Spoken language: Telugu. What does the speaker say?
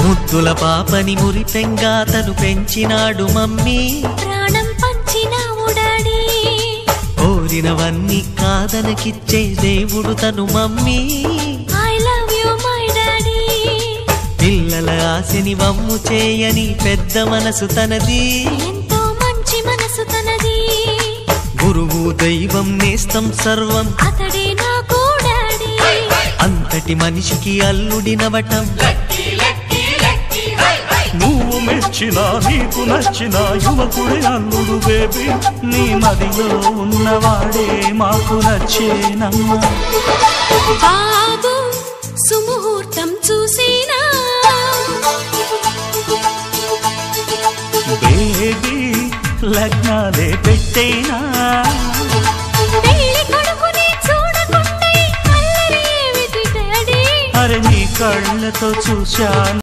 ముద్దుల పాపని మురిపెంగా తను పెంచినాడు మమ్మీ, ప్రాణం పంచినావు డాడీ. కోరినవన్నీ కాదనకిచ్చే దేవుడు తను mummy, I love you my daddy. పిల్లల ఆశని వమ్ము చేయని పెద్ద మనసు తనది, ఎంతో మంచి మనసు తనది. గురువు దైవం నేస్తం సర్వం అతడే నాకు డాడీ. అంతటి మనిషికి అల్లుడినవటం, నువ్వు మెచ్చిన నీకు నచ్చిన యువకుడే అల్లుడు బేబీ, నీ మదిలో ఉన్నవాడే మాకు నచ్చేనమ్మా. బాబు సుముహూర్తం చూసినా, బేబీ లగ్నాలే పెట్టేనా, పెళ్లి కొడుకుని చూడకుండా అల్లరి ఏమిటి డాడీ. అరే నీ కళ్ళతో చూశాను.